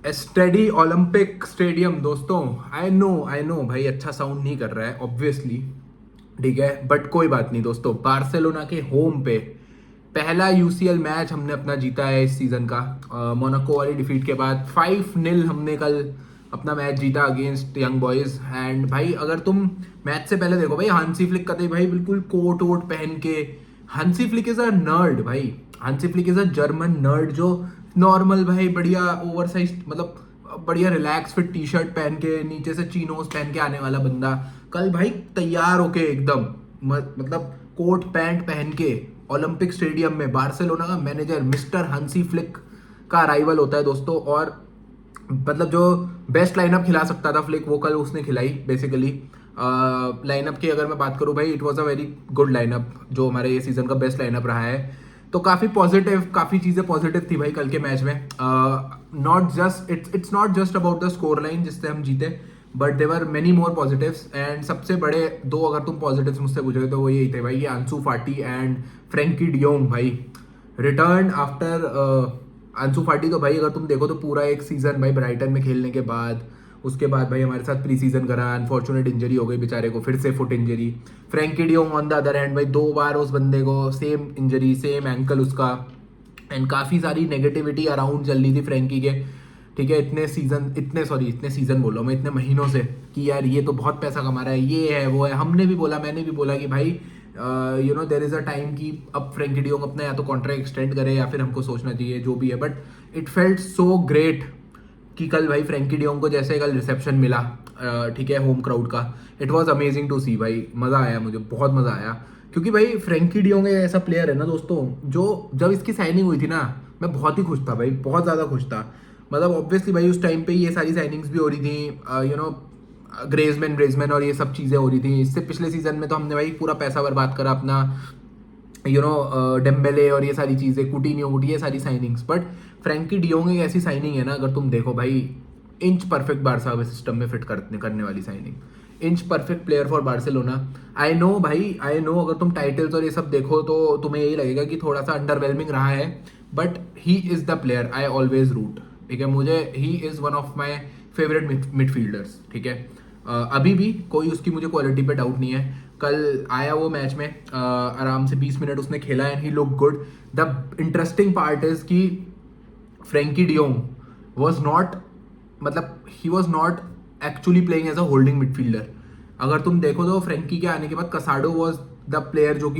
Steady Olympic stadium दोस्तों। I know भाई, अच्छा साउंड नहीं कर रहा है ऑब्वियसली, ठीक है, बट कोई बात नहीं दोस्तों। बार्सिलोना के होम पे पहला यूसीएल मैच हमने अपना जीता है इस सीजन का। मोनाको वाली डिफीट के बाद 5-0 हमने कल अपना मैच जीता अगेंस्ट यंग बॉयज। एंड भाई अगर तुम मैच से पहले देखो भाई, हांसी फ्लिक का भाई बिल्कुल कोट वोट पहन के। Hansi Flick is a nerd भाई। Hansi Flick is a German nerd जो नॉर्मल भाई बढ़िया ओवर साइज, मतलब बढ़िया रिलैक्स फिट टी शर्ट पहन के नीचे से चीनोस पहन के आने वाला बंदा कल भाई तैयार होके एकदम मतलब कोट पैंट पहन के ओलंपिक स्टेडियम में बार्सिलोना का मैनेजर मिस्टर हंसी फ्लिक का अराइवल होता है दोस्तों। और मतलब जो बेस्ट लाइनअप खिला सकता था फ्लिक, वो कल उसने खिलाई बेसिकली। लाइनअप की अगर मैं बात करूं भाई, it was a very good lineup, जो हमारे ये सीजन का बेस्ट लाइनअप रहा है। तो काफ़ी पॉजिटिव, काफ़ी चीज़ें पॉजिटिव थी भाई कल के मैच में। Not just it's not just about the score line जिससे हम जीते, but there many more positives. And सबसे बड़े दो अगर तुम पॉजिटिव्स मुझसे पूछोगे तो वो यही थे भाई, ये आंसू फाटी एंड फ्रेंकी डियोंग भाई रिटर्न आफ्टर। आंसू फाटी तो भाई अगर तुम देखो तो पूरा एक सीजन भाई ब्राइटन में खेलने के बाद, उसके बाद भाई हमारे साथ प्री सीजन करा, अनफॉर्चुनेट इंजरी हो गई बेचारे को, फिर से foot injury. Frenkie de Jong on the other hand भाई 2 बार उस बंदे को सेम इंजरी, सेम एंकल उसका। एंड काफ़ी सारी नेगेटिविटी अराउंड चल रही थी फ्रैंकी के, ठीक है, इतने सीजन बोलो मैं, इतने महीनों से, कि यार ये तो बहुत पैसा कमा रहा है, ये है वो है। हमने भी बोला, मैंने भी बोला कि भाई देर इज़ अ टाइम कि अब फ्रैंकी डियोंग अपना या तो कॉन्ट्रैक्ट एक्सटेंड करे या फिर हमको सोचना चाहिए जो भी है। But it felt so great कि कल भाई फ्रैंकी डियोंग को जैसे कल रिसेप्शन मिला, ठीक है, होम क्राउड का, इट वाज अमेजिंग टू सी भाई। मज़ा आया, मुझे बहुत मज़ा आया। क्योंकि भाई फ्रैंकी डियोंग एक ऐसा प्लेयर है ना दोस्तों, जो जब इसकी साइनिंग हुई थी ना, मैं बहुत ही खुश था भाई, बहुत ज़्यादा खुश था। मतलब ऑब्वियसली भाई उस टाइम पे ये सारी साइनिंग्स भी हो रही थी, ग्रेजमैन ब्रेजमैन और ये सब चीज़ें हो रही थी। इससे पिछले सीजन में तो हमने भाई पूरा पैसा बर्बाद करा अपना, डेम्बेले और ये सारी चीज़ें, कुटिन्यो, ये सारी साइनिंग्स। बट फ्रैंकी डियोंग एक ऐसी साइनिंग है ना, अगर तुम देखो भाई, इंच परफेक्ट बारसा सिस्टम में फिट करने वाली signing, inch perfect player for Barcelona. I know भाई, आई नो अगर तुम टाइटल्स और ये सब देखो तो तुम्हें यही लगेगा कि थोड़ा सा अंडरवेलमिंग रहा है, but he is the player I always root, ठीक है। मुझे he is one of my favourite midfielders, ठीक है। अभी भी कोई उसकी मुझे क्वालिटी पे डाउट नहीं है। कल आया वो मैच में, आराम से 20 मिनट उसने खेला and he look good. The interesting part is कि फ्रैंकी डियोंग वॉज नॉट, मतलब he was not actually playing as a holding midfielder. अगर तुम देखो तो फ्रैंकी के आने के बाद कसाडो वॉज द प्लेयर जो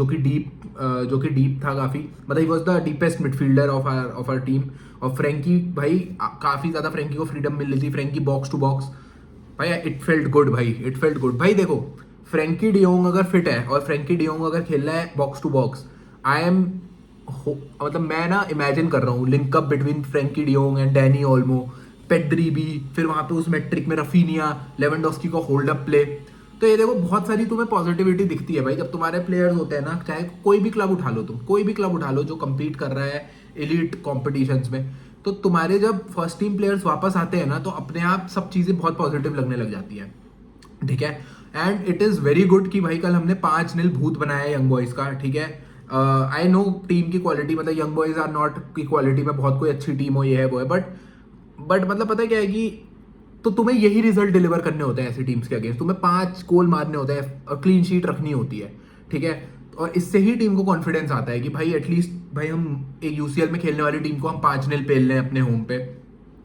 कि डीप था काफ़ी, मतलब he was the deepest midfielder of our team. और फ्रैंकी भाई काफ़ी ज़्यादा फ्रैंकी को फ्रीडम मिल रही थी, फ्रैंकी बॉक्स टू बॉक्स भाई, इट फेल्ट गुड भाई, इट फेल्ट गुड भाई। देखो फ्रैंकी डियोंग अगर फिट है और फ्रैंकी डियोंग अगर खेल रहा है box to box, I am, मतलब मैं ना इमेजिन कर रहा हूँ linkup between Frenkie de Jong and Dani Olmo, Pedri भी, फिर वहाँ पे उस मैट्रिक में रफीनिया, लेवेंडोस्की को होल्ड अप प्ले। तो ये देखो बहुत सारी तुम्हें पॉजिटिविटी दिखती है भाई जब तुम्हारे प्लेयर्स होते हैं ना, चाहे कोई भी क्लब उठा लो, तुम कोई भी क्लब उठा लो जो compete कर रहा है एलिट कॉम्पिटिशन्स में, तो तुम्हारे जब फर्स्ट टीम प्लेयर्स वापस आते हैं ना, तो अपने आप सब चीज़ें बहुत पॉजिटिव लगने लग जाती है, ठीक है। And it is very good कि भाई कल हमने 5-0 भूत बनाया यंग बॉयज़ का, ठीक है। आई नो टीम की क्वालिटी, मतलब यंग बॉयज़ आर नॉट की क्वालिटी में बहुत कोई अच्छी टीम हो, ये है वो है, बट मतलब पता है क्या है कि तो तुम्हें यही रिजल्ट डिलीवर करने होते हैं ऐसी टीम्स के अगेंस्ट, तुम्हें 5 गोल मारने होते हैं और क्लीन शीट रखनी होती है, ठीक है। और इससे ही टीम को कॉन्फिडेंस आता है कि भाई एटलीस्ट भाई हम एक यूसीएल में खेलने वाली टीम को हम 5-0 पेल रहे हैं अपने होम पे।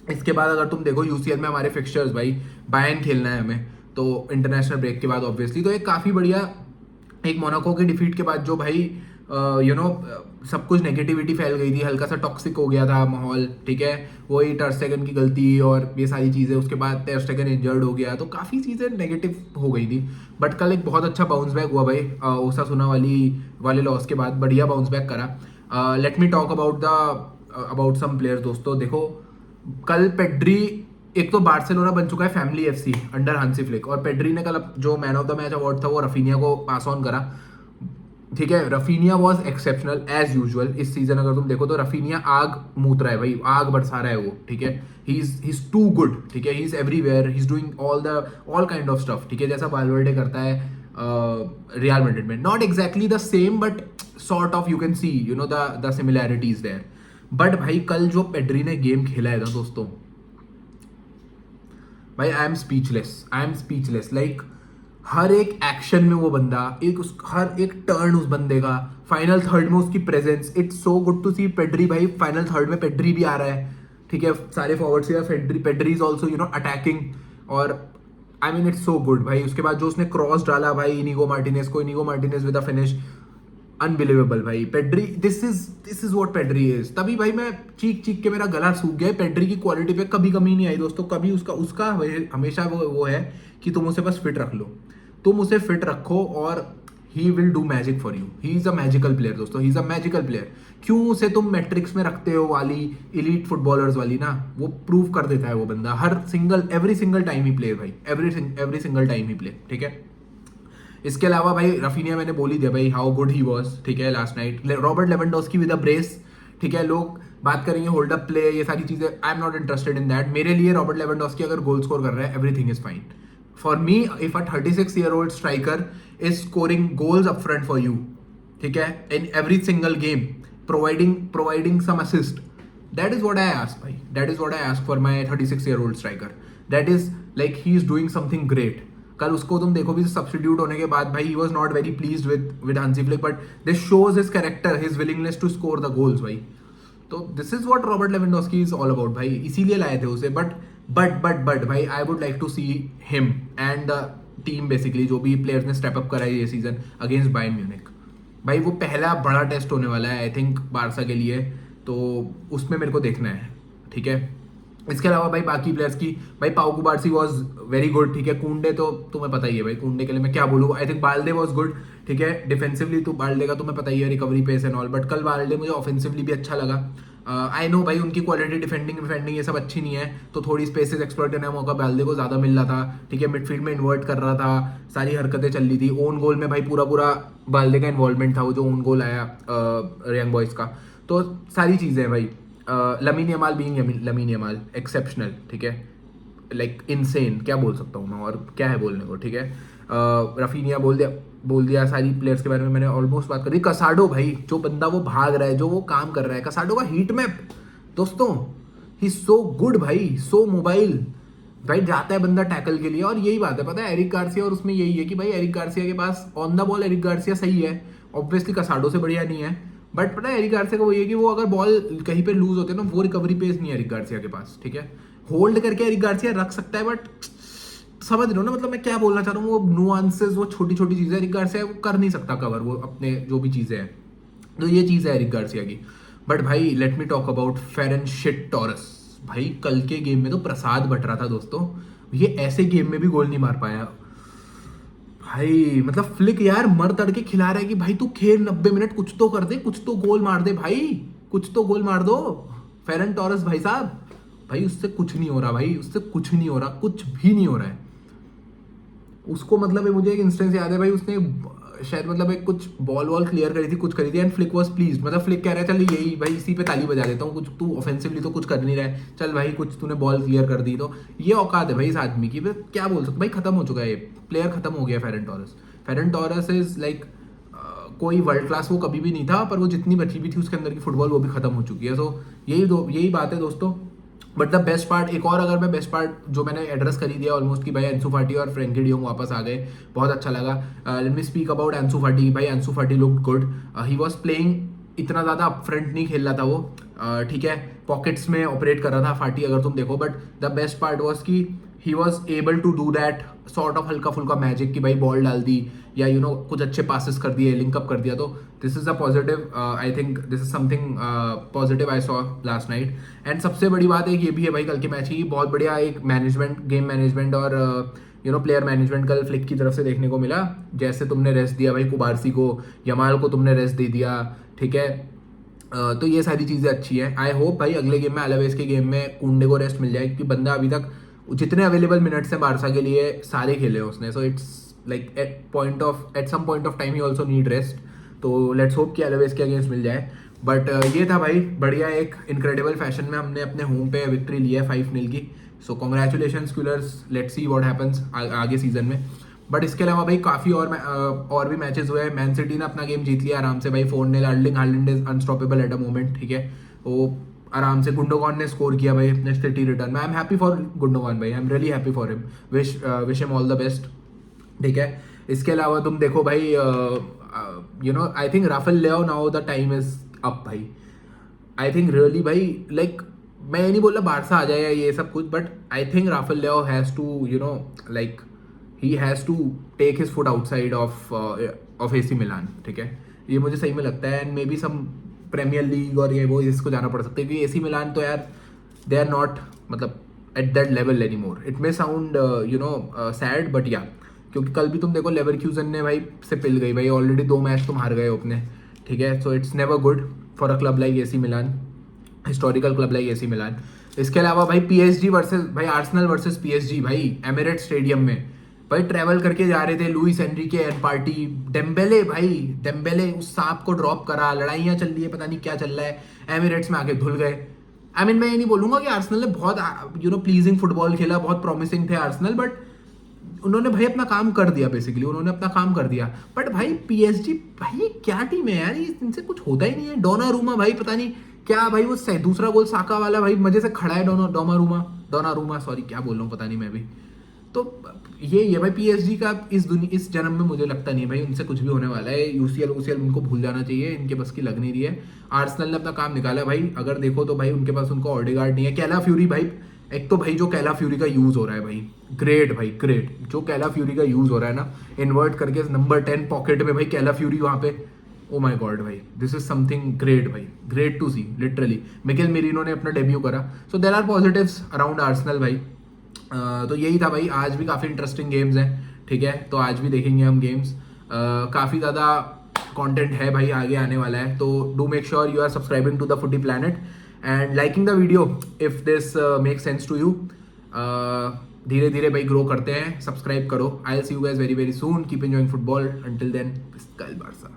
इसके बाद अगर तुम देखो यूसीएल में हमारे फिक्सचर्स भाई, बायर्न खेलना है हमें तो इंटरनेशनल ब्रेक के बाद ऑब्वियसली, तो एक काफ़ी बढ़िया, एक मोनाको की डिफीट के बाद जो भाई सब कुछ नेगेटिविटी फैल गई थी, हल्का सा टॉक्सिक हो गया था माहौल, ठीक है। वही टर स्टेगन की गलती और ये सारी चीज़ें, उसके बाद टर स्टेगन इंजर्ड हो गया, तो काफ़ी चीज़ें नेगेटिव हो गई थी। बट कल एक बहुत अच्छा बाउंस बैक हुआ भाई, ओसासुना वाले लॉस के बाद बढ़िया बाउंस बैक करा। Let me talk about some players दोस्तों। देखो कल पेड्री, एक तो बार्सिलोना बन चुका है family FC under Hansi Flick, और पेड्री ने कल जो man of the match award था वो रफीनिया को पास ऑन करा, ठीक है। Raphinha was exceptional as usual इस सीजन। अगर तुम देखो तो रफीनिया आग मूत रहा है भाई, आग बरसा रहा है वो, ठीक है। ही इज टू गुड, ठीक है, he is everywhere, he is doing all kind of stuff, ठीक है, जैसा वाल्वर्डे करता है रियल मैड्रिड में। Not exactly the same but sort of, you can see the similarities there. But भाई कल जो पेड्री ने गेम खेला है ना दोस्तों, भाई आई एम स्पीचलेस लाइक हर एक एक्शन में वो बंदा हर एक टर्न उस बंदे का, फाइनल थर्ड में उसकी presence, it's so good to see Pedri भाई, फाइनल थर्ड में पेड्री भी आ रहा है, ठीक है, सारे फॉरवर्ड से पेड्री इज ऑल्सो अटैकिंग, और I mean it's so good भाई। उसके बाद जो उसने क्रॉस डाला भाई Inigo Martinez with a finish, unbelievable भाई। Pedri, this is what Pedri is. तभी भाई मैं चीख चीख के मेरा गला सूख गया। पेड्री की क्वालिटी पे कभी कमी नहीं आई दोस्तों, कभी उसका उसका हमेशा वो है कि तुम उसे बस फिट रख लो, तुम उसे फिट रखो और he will do magic for you. He is a magical player दोस्तों, he is a magical player. क्यों उसे तुम मैट्रिक्स में रखते हो वाली इलीट फुटबॉलर्स वाली ना, वो प्रूव कर देता है वो बंदा एवरी सिंगल टाइम ही प्ले भाई, एवरी सिंगल टाइम ही प्ले, ठीक है। इसके अलावा भाई रफीनिया मैंने बोल ही दिया भाई हाउ गुड ही वॉज, ठीक है, last night. Robert Lewandowski with a brace, ठीक है, लोग बात करेंगे होल्ड अप प्ले, ये सारी चीजें, I am not interested in that. मेरे लिए रॉबर्ट लेवेंडोस्की अगर गोल स्कोर कर रहा है, everything is fine for me. If a 36-year-old striker is scoring goals up front for you, ठीक है, in every single game, providing some assist, that is what I ask भाई, that is what I ask for my 36-year-old striker, that is like he is doing something great। कल उसको तुम देखो भी substitute होने के बाद भाई he was not very pleased with Hansi Flick, but this shows his character, his willingness to score the goals भाई। तो this is what Robert Lewandowski is all about भाई, इसीलिए लाए थे उसे। बट भाई I would like to see him and the team basically, जो भी प्लेयर्स ने स्टेप अप करा है ये सीजन अगेंस्ट बायर्न म्यूनिख भाई, वो पहला बड़ा टेस्ट होने वाला है आई थिंक बारसा के लिए, तो उसमें मेरे को देखना है, ठीक है। इसके अलावा भाई बाकी प्लेयर्स की, भाई पाउ कुबार्सी वॉज वेरी गुड, ठीक है। कुंडे तो तुम्हें पता ही है भाई, कुंडे के लिए मैं क्या बोलूँ, I think Balde was good, ठीक है। डिफेंसिवली तो बाल्डे का तुम्हें पता ही है, recovery pace and all, but कल बाल्डे मुझे ऑफेंसिवली भी अच्छा लगा। आई नो भाई उनकी क्वालिटी डिफेंडिंग ये सब अच्छी नहीं है, तो थोड़ी स्पेसेस एक्सप्लॉइट करने का मौका बाल्डे को ज़्यादा मिल रहा था, ठीक है। मिडफील्ड में इन्वर्ट कर रहा था, सारी हरकतें चल रही थी। ओन गोल में भाई पूरा बाल्डे का इन्वॉल्वमेंट था, वो जो ओन गोल आया यंग बॉयज़ का, तो सारी चीज़ें हैं भाई। Lamin Yamal being lamin Yamal exceptional, ठीक है, लाइक इनसेन, क्या बोल सकता हूँ मैं, और क्या है बोलने को, ठीक है। रफीनिया बोल दिया सारी प्लेयर्स के बारे में मैंने ऑलमोस्ट बात कर दी। कसाडो भाई, जो बंदा वो भाग रहा है, जो वो काम कर रहा है, कसाडो का हीट मैप दोस्तों, ही सो गुड भाई, सो मोबाइल भाई, जाता है बंदा टैकल के लिए। और यही बात है, पता है एरिक गार्सिया, और उसमें यही है कि भाई एरिक गार्सिया के पास on the ball Eric Garcia सही है, ऑब्वियसली कसाडो से बढ़िया नहीं है, बट पता है एरिक गार्सिया का वही है कि वो अगर बॉल कहीं पे लूज होते हैं ना, वो रिकवरी पेस नहीं है एरिक गार्सिया के पास, ठीक है। होल्ड करके एरिक गार्सिया रख सकता है, बट समझ रहे हो ना मतलब मैं क्या बोलना चाह रहा हूँ, वो नुआंसेस, वो छोटी छोटी चीज़ें एरिक गार्सिया वो कर नहीं सकता कवर, वो अपने जो भी चीज़ें हैं, तो ये चीज़ है एरिक गार्सिया की। बट भाई let me talk about Ferran शिट टॉरस भाई, कल के गेम में तो प्रसाद बट रहा था दोस्तों, ये ऐसे गेम में भी गोल नहीं मार पाया भाई। मतलब फ्लिक यार मर तड़के खिला रहा है कि भाई तू खेल 90 मिनट, कुछ तो कर दे, कुछ तो गोल मार दे भाई, कुछ तो गोल मार दो फेरन टॉरस भाई साहब। भाई उससे कुछ नहीं हो रहा भाई, उससे कुछ नहीं हो रहा, कुछ भी नहीं हो रहा है उसको। मतलब मुझे एक इंस्टेंस याद है भाई, उसने शायद मतलब एक कुछ बॉल क्लियर करी थी, कुछ करी थी, एंड फ्लिक वाज प्लीज्ड, मतलब फ्लिक कह रहा है चल यही भाई इसी पे ताली बजा देता हूँ, कुछ तू ऑफेंसिवली तो कुछ कर नहीं रहा है, चल भाई कुछ तूने बॉल क्लियर कर दी, तो ये औकात है भाई इस आदमी की। क्या बोल सकते भाई, खत्म हो चुका है ये प्लेयर, खत्म हो गया फेरन टॉरस इज लाइक कोई वर्ल्ड क्लास वो कभी भी नहीं था, पर वो जितनी बची भी थी उसके अंदर की फुटबॉल वो भी खत्म हो चुकी है। सो यही बात है दोस्तों। बट द बेस्ट पार्ट, एक और अगर मैं बेस्ट पार्ट जो मैंने एड्रेस कर ही दिया ऑलमोस्ट, कि भाई एंसू फाटी और फ्रैंकी डियोंग वापस आ गए, बहुत अच्छा लगा। लेट मी स्पीक अबाउट एंसू फाटी भाई, एंसू फाटी looked good, he was playing, इतना ज़्यादा अप फ्रंट नहीं खेल रहा था वो, ठीक है, पॉकेट्स में ऑपरेट कर रहा था फाटी अगर तुम देखो, but the best part was कि he was able to do that sort of हल्का फुल्का मैजिक, कि भाई बॉल डाल दी या कुछ अच्छे पासिस कर दिए, लिंकअप कर दिया, तो this is a positive, I think this is something positive I saw last night. And सबसे बड़ी बात एक ये भी है भाई कल के मैच की, बहुत बढ़िया एक मैनेजमेंट, गेम मैनेजमेंट और प्लेयर मैनेजमेंट कल फ्लिक की तरफ से देखने को मिला। जैसे तुमने रेस्ट दिया भाई कुबारसी को, यमाल को तुमने रेस्ट दे दिया, ठीक है, तो ये सारी चीज़ें अच्छी हैं। आई होप भाई अगले गेम में, अलावेस के गेम में कुंडे को रेस्ट मिल जाए, क्योंकि बंदा अभी तक जितने अवेलेबल मिनट्स हैं बारसा के लिए सारे खेले उसने, so it's like at some point of time he also need rest, तो लेट्स होप कि अलावेस के अगेंस्ट मिल जाए। बट ये था भाई बढ़िया, एक इनक्रेडिबल फैशन में हमने अपने होम पे विक्ट्री ली है 5-0 की, so congratulation culers, let's see what happens आगे सीजन में। बट इसके अलावा भाई काफ़ी और भी मैचेस हुए हैं। मैन सिटी ने अपना गेम जीत लिया आराम से भाई 4-0, Erling Haaland is unstoppable at a moment, ठीक है, वो आराम से गुंडोगॉन ने स्कोर किया भाई अपने स्टेटी रिटर्न में। I am happy for Gundogan भाई, I am really happy for him, wish him all the best. ठीक है, इसके अलावा तुम देखो भाई you know I think Rafael Leao now the time is up भाई। आई थिंक रियली भाई लाइक मैं ये नहीं बोल रहा बारसा आ जाएगा ये सब कुछ, but I think Rafael Leao has to you know like he has to take his foot outside of AC Milan. ठीक है, ये मुझे सही में लगता है। And maybe some Premier League और ये वो इसको जाना पड़ सकता है, क्योंकि एसी मिलान तो यार दे आर नॉट मतलब at that level any more. It may sound you know sad but या, क्योंकि कल भी तुम देखो लेवरक्यूजन ने भाई से पिल गई भाई, ऑलरेडी 2 मैच तुम हार गए हो अपने। ठीक है, so it's never good for a club like AC Milan, historical club like AC Milan. इसके अलावा भाई पीएसजी वर्सेस भाई आर्सेनल वर्सेस पीएसजी भाई एमिरेट्स स्टेडियम में भाई ट्रैवल करके जा रहे थे Luis Enrique and party, Dembélé भाई डेम्बेले उस सांप को ड्रॉप करा, लड़ाइयाँ चल रही है पता नहीं क्या चल रहा है, एमिरेट्स में आके धुल गए। आई मीन मैं ये नहीं बोलूंगा कि आर्सेनल ने बहुत यू नो प्लीजिंग फुटबॉल खेला, बहुत प्रॉमिसिंग थे आर्सेनल, बट उन्होंने भाई अपना काम कर दिया, बेसिकली उन्होंने अपना काम कर दिया। बट भाई पीएसजी भाई क्या टीम है यार, ये इनसे कुछ होता ही नहीं है। डोनारूमा भाई पता नहीं क्या भाई, वो दूसरा गोल साका वाला भाई मजे से खड़ा है। डोनारूमा सॉरी क्या बोल रहा हूँ पता नहीं मैं भी। तो ये भाई पीएसजी का इस जन्म में मुझे लगता नहीं है भाई उनसे कुछ भी होने वाला है। यूसीएल उनको भूल जाना चाहिए, इनके बस की लग नहीं रही है। आर्सेनल ने अपना काम निकाला भाई, अगर देखो तो भाई उनके पास उनको ऑडेगार्ड नहीं है। कैला फ्यूरी भाई, एक तो भाई जो कैला फ्यूरी का यूज हो रहा है भाई ग्रेट भाई ग्रेट, जो कैला फ्यूरी का यूज हो रहा है ना इन्वर्ट करके नंबर 10 पॉकेट में भाई कैला फ्यूरी वहाँ पे, ओ माय गॉड भाई दिस इज समथिंग ग्रेट भाई, great to see literally. Mikel Merino ने अपना डेब्यू करा, so there are positives around Arsenal भाई। तो यही था भाई, आज भी काफ़ी इंटरेस्टिंग गेम्स हैं। ठीक है, तो आज भी देखेंगे हम गेम्स, काफ़ी ज़्यादा कंटेंट है भाई आगे आने वाला है। तो do make sure you are subscribing to the Footy Planet and liking the video if this make sense to you. धीरे धीरे भाई ग्रो करते हैं, सब्सक्राइब करो। I will see you guys very very soon, keep enjoying football, until then Barça.